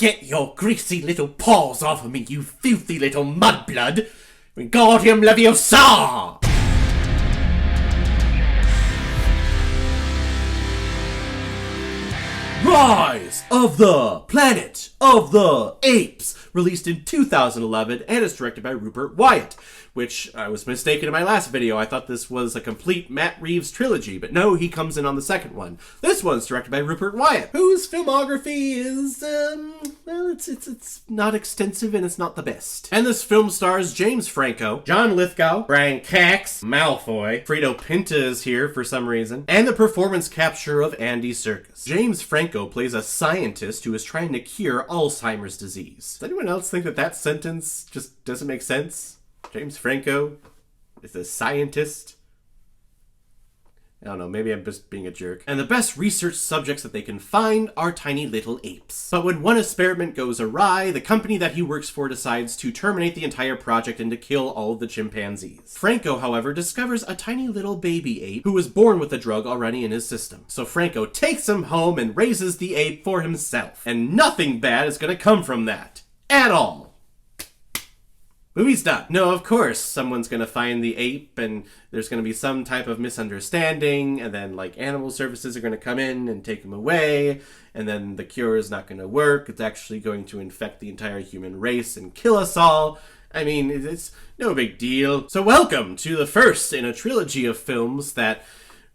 Get your greasy little paws off of me, you filthy little mudblood! Wingardium Leviosa! Rise of the Planet of the Apes, released in 2011, and is directed by Rupert Wyatt, which I was mistaken in my last video. I thought this was a complete Matt Reeves trilogy, but no, he comes in on the second one. This one's directed by Rupert Wyatt, whose filmography is, well, it's not extensive and it's not the best. And this film stars James Franco, John Lithgow, Brian Cox, Malfoy, Frieda Pinto is here for some reason, and the performance capture of Andy Serkis. James Franco plays a scientist who is trying to cure Alzheimer's disease. Does anyone else think that that sentence just doesn't make sense? James Franco is a scientist? I don't know, maybe I'm just being a jerk. And the best research subjects that they can find are tiny little apes. But when one experiment goes awry, the company that he works for decides to terminate the entire project and to kill all of the chimpanzees. Franco, however, discovers a tiny little baby ape who was born with the drug already in his system. So Franco takes him home and raises the ape for himself. And nothing bad is gonna come from that. At all. Movie's done. No, of course, someone's gonna find the ape and there's gonna be some type of misunderstanding, and then, like, animal services are gonna come in and take him away, and then the cure is not gonna work. It's actually going to infect the entire human race and kill us all. I mean, it's no big deal. So welcome to the first in a trilogy of films that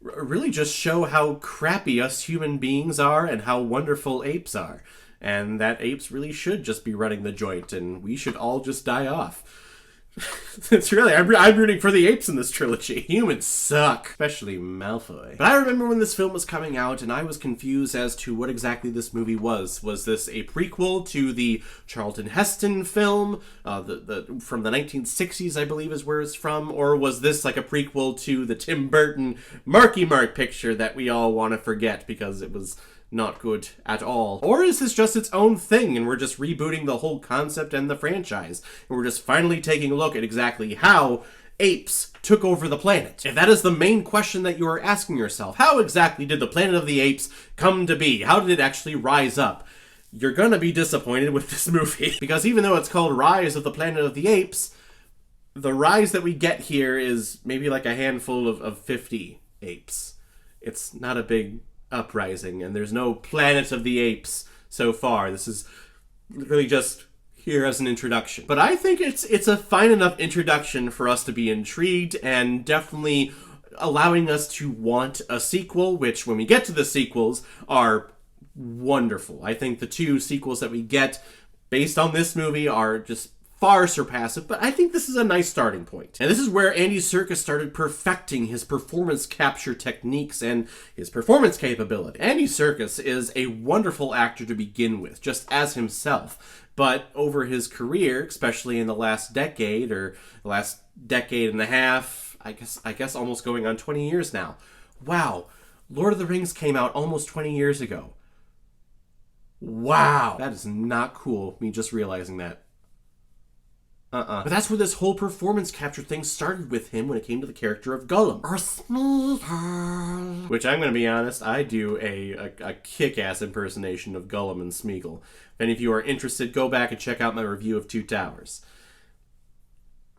really just show how crappy us human beings are and how wonderful apes are. And that apes really should just be running the joint, and we should all just die off. It's really, I'm rooting for the apes in this trilogy. Humans suck, especially Malfoy. But I remember when this film was coming out, and I was confused as to what exactly this movie was. Was this a prequel to the Charlton Heston film, from the 1960s, I believe is where it's from, or was this like a prequel to the Tim Burton Marky Mark picture that we all want to forget because it was not good at all? Or is this just its own thing and we're just rebooting the whole concept and the franchise, and we're just finally taking a look at exactly how apes took over the planet? If that is the main question that you are asking yourself, how exactly did the Planet of the Apes come to be? How did it actually rise up? You're gonna be disappointed with this movie. Because even though it's called Rise of the Planet of the Apes, the rise that we get here is maybe like a handful of 50 apes. It's not a big uprising, and there's no Planet of the Apes so far. This is really just here as an introduction. But I think it's a fine enough introduction for us to be intrigued, and definitely allowing us to want a sequel, which when we get to the sequels are wonderful. I think the two sequels that we get based on this movie are just far surpassive, but I think this is a nice starting point. And this is where Andy Serkis started perfecting his performance capture techniques and his performance capability. Andy Serkis is a wonderful actor to begin with, just as himself. But over his career, especially in the last decade, or the last decade and a half, I guess almost going on 20 years now. Wow, Lord of the Rings came out almost 20 years ago. Wow, that is not cool, me just realizing that. But that's where this whole performance capture thing started with him when it came to the character of Gollum. Which, I'm going to be honest, I do a kick-ass impersonation of Gollum and Smeagol. If any of you are interested, go back and check out my review of Two Towers.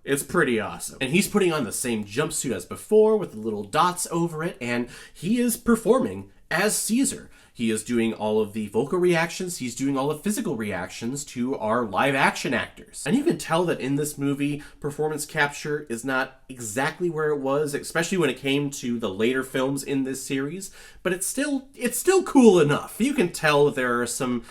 It's pretty awesome. And he's putting on the same jumpsuit as before with the little dots over it, and he is performing as Caesar. He is doing all of the vocal reactions, he's doing all the physical reactions to our live action actors. And you can tell that in this movie, performance capture is not exactly where it was, especially when it came to the later films in this series, but it's still cool enough. You can tell that there are some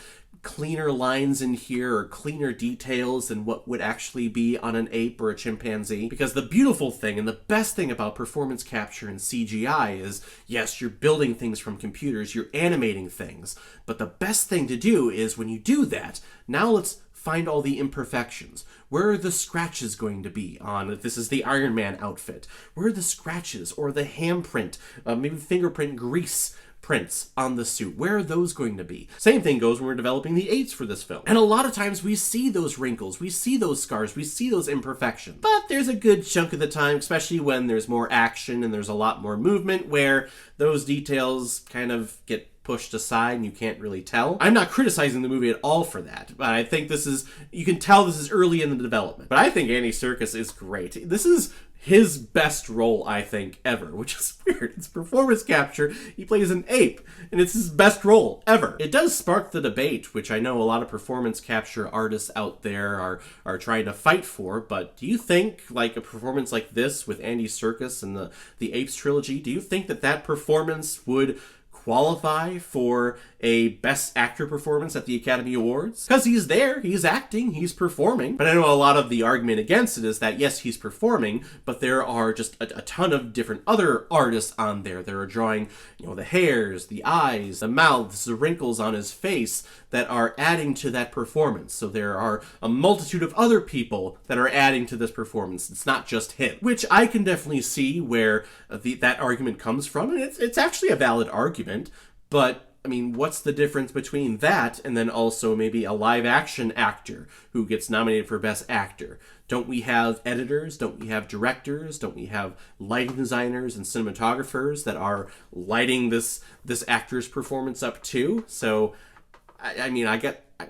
cleaner lines in here, or cleaner details than what would actually be on an ape or a chimpanzee. Because the beautiful thing and the best thing about performance capture and CGI is, yes, you're building things from computers, you're animating things, but the best thing to do is when you do that, now let's find all the imperfections. Where are the scratches going to be on, if this is the Iron Man outfit? Where are the scratches or the handprint, maybe fingerprint grease prints on the suit? Where are those going to be? Same thing goes when we're developing the apes for this film. And a lot of times we see those wrinkles, we see those scars, we see those imperfections. But there's a good chunk of the time, especially when there's more action and there's a lot more movement, where those details kind of get pushed aside and you can't really tell. I'm not criticizing the movie at all for that, but I think you can tell this is early in the development. But I think Andy Serkis is great. This is his best role, I think, ever, which is weird. It's performance capture. He plays an ape, and it's his best role ever. It does spark the debate, which I know a lot of performance capture artists out there are trying to fight for, but do you think, like, a performance like this with Andy Serkis and the Apes trilogy, do you think that performance would qualify for a Best Actor performance at the Academy Awards? Because he's there, he's acting, he's performing. But I know a lot of the argument against it is that, yes, he's performing, but there are just a ton of different other artists on there that are drawing, the hairs, the eyes, the mouths, the wrinkles on his face that are adding to that performance. So there are a multitude of other people that are adding to this performance. It's not just him, which I can definitely see where that argument comes from, and it's actually a valid argument. But I mean, what's the difference between that and then also maybe a live-action actor who gets nominated for Best Actor? Don't we have editors? Don't we have directors? Don't we have lighting designers and cinematographers that are lighting this actor's performance up too? So, I mean,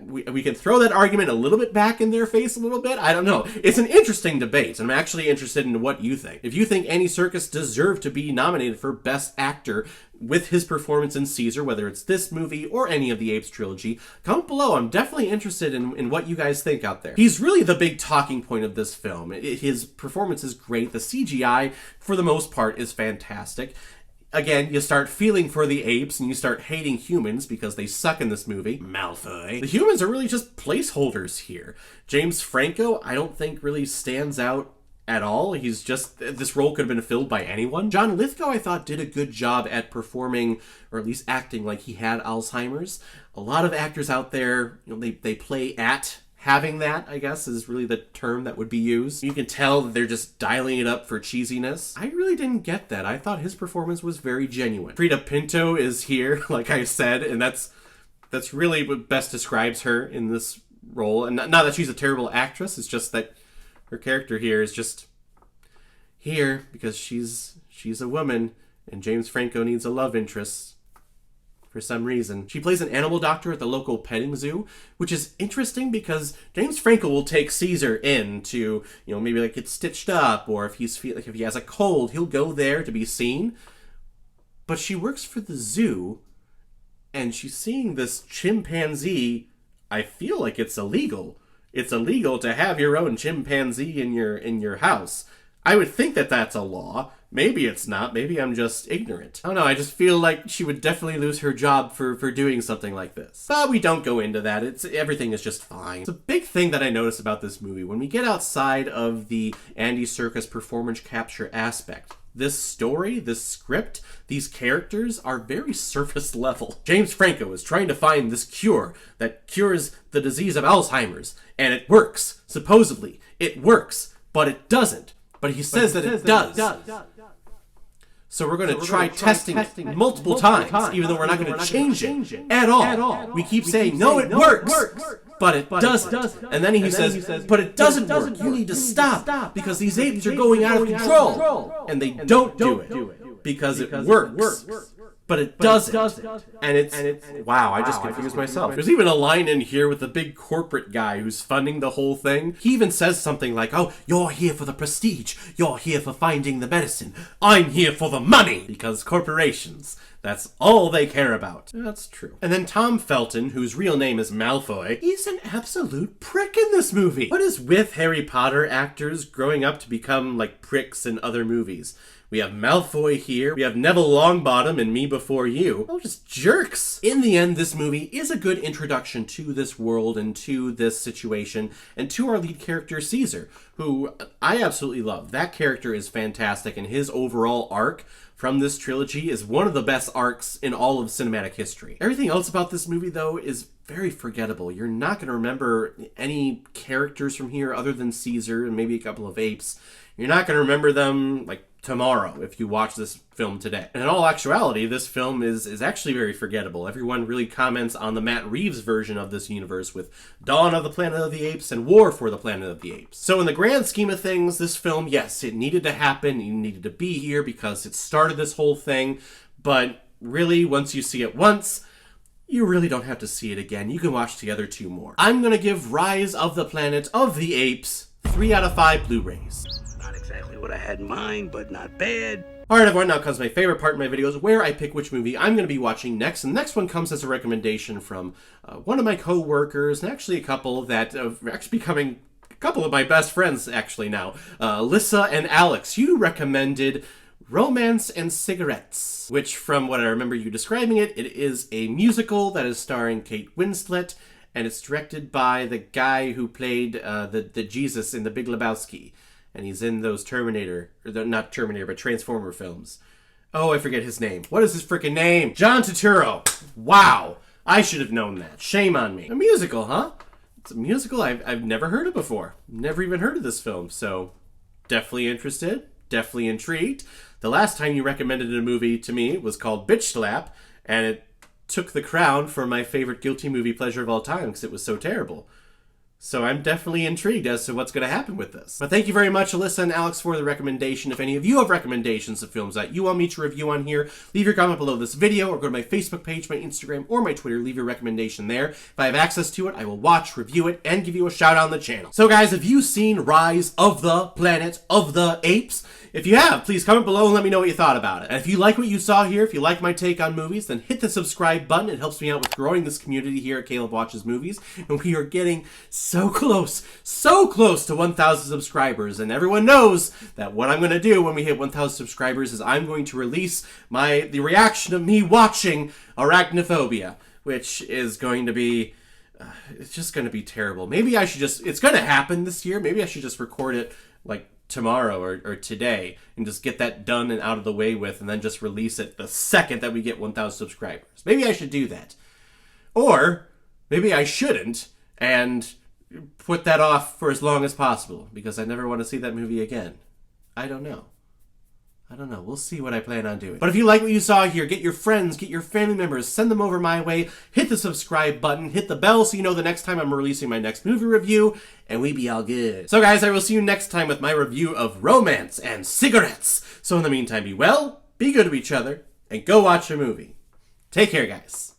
we can throw that argument a little bit back in their face a little bit. I don't know. It's an interesting debate, and I'm actually interested in what you think. If you think Andy Serkis deserved to be nominated for Best Actor with his performance in Caesar, whether it's this movie or any of the Apes trilogy, comment below. I'm definitely interested in what you guys think out there. He's really the big talking point of this film. His performance is great. The CGI, for the most part, is fantastic. Again, you start feeling for the apes and you start hating humans because they suck in this movie. Malfoy. The humans are really just placeholders here. James Franco, I don't think really stands out at all. He's just, this role could have been filled by anyone. John Lithgow, I thought, did a good job at performing, or at least acting like he had Alzheimer's. A lot of actors out there, they play at having that, I guess, is really the term that would be used. You can tell that they're just dialing it up for cheesiness. I really didn't get that. I thought his performance was very genuine. Frieda Pinto is here, like I said, and that's really what best describes her in this role. And not that she's a terrible actress, it's just that her character here is just here because she's a woman, and James Franco needs a love interest for some reason. She plays an animal doctor at the local petting zoo, which is interesting because James Franco will take Caesar in to, maybe like get stitched up, or if if he has a cold, he'll go there to be seen. But she works for the zoo, and she's seeing this chimpanzee. I feel like it's illegal. It's illegal to have your own chimpanzee in your house. I would think that that's a law. Maybe it's not. Maybe I'm just ignorant. I don't know. I just feel like she would definitely lose her job for doing something like this. But we don't go into that. Everything is just fine. It's a big thing that I noticed about this movie. When we get outside of the Andy Serkis performance capture aspect, this story, this script, these characters are very surface level. James Franco is trying to find this cure that cures the disease of Alzheimer's. And it works. Supposedly. It works. But it doesn't. But he says that it does. So we're going to try testing it multiple times, even though we're not going to change it at all. We keep saying, no, it works, but it doesn't. And then he says, but it doesn't work. You need to stop because these apes are going out of control. And they don't do it because it works. But it doesn't. And it's wow, I just confused myself. There's even a line in here with the big corporate guy who's funding the whole thing. He even says something like, oh, you're here for the prestige. You're here for finding the medicine. I'm here for the money. Because corporations, that's all they care about. That's true. And then Tom Felton, whose real name is Malfoy, he's an absolute prick in this movie. What is with Harry Potter actors growing up to become like pricks in other movies? We have Malfoy here. We have Neville Longbottom in Me Before You. Oh, just jerks. In the end, this movie is a good introduction to this world and to this situation and to our lead character, Caesar, who I absolutely love. That character is fantastic, and his overall arc from this trilogy is one of the best arcs in all of cinematic history. Everything else about this movie, though, is very forgettable. You're not going to remember any characters from here other than Caesar and maybe a couple of apes. You're not going to remember them, like, tomorrow if you watch this film today. And in all actuality, this film is actually very forgettable. Everyone really comments on the Matt Reeves version of this universe with Dawn of the Planet of the Apes and War for the Planet of the Apes. So in the grand scheme of things, this film, yes, it needed to happen. It needed to be here because it started this whole thing. But really, once you see it once, you really don't have to see it again. You can watch the other 2 more. I'm gonna give Rise of the Planet of the Apes 3 out of 5 Blu-rays. Not exactly what I had in mind, but not bad. Alright everyone, now comes my favorite part in my videos, where I pick which movie I'm going to be watching next. And the next one comes as a recommendation from one of my co-workers, and actually a couple that are actually becoming a couple of my best friends actually now. Lissa and Alex, you recommended Romance and Cigarettes, which from what I remember you describing it, it is a musical that is starring Kate Winslet, and it's directed by the guy who played the Jesus in The Big Lebowski. And he's in those Terminator, or not Terminator, but Transformer films. Oh, I forget his name. What is his freaking name? John Turturro. Wow. I should have known that. Shame on me. A musical, huh? It's a musical I've never heard of before. Never even heard of this film, so definitely interested, definitely intrigued. The last time you recommended a movie to me was called Bitch Slap, and it took the crown for my favorite guilty movie pleasure of all time because it was so terrible. So I'm definitely intrigued as to what's going to happen with this. But thank you very much, Alyssa and Alex, for the recommendation. If any of you have recommendations of films that you want me to review on here, leave your comment below this video, or go to my Facebook page, my Instagram, or my Twitter. Leave your recommendation there. If I have access to it, I will watch, review it, and give you a shout out on the channel. So guys, have you seen Rise of the Planet of the Apes? If you have, please comment below and let me know what you thought about it. And if you like what you saw here, if you like my take on movies, then hit the subscribe button. It helps me out with growing this community here at Caleb Watches Movies. And we are getting so close to 1,000 subscribers. And everyone knows that what I'm going to do when we hit 1,000 subscribers is I'm going to release the reaction of me watching Arachnophobia, which is going to be... it's just going to be terrible. Maybe I should just... it's going to happen this year. Maybe I should just record it, like, tomorrow or today and just get that done and out of the way with, and then just release it the second that we get 1,000 subscribers. Maybe I should do that. Or maybe I shouldn't and put that off for as long as possible because I never want to see that movie again. I don't know. We'll see what I plan on doing. But if you like what you saw here, get your friends, get your family members, send them over my way, hit the subscribe button, hit the bell so you know the next time I'm releasing my next movie review, and we be all good. So guys, I will see you next time with my review of Romance and Cigarettes. So in the meantime, be well, be good to each other, and go watch a movie. Take care, guys.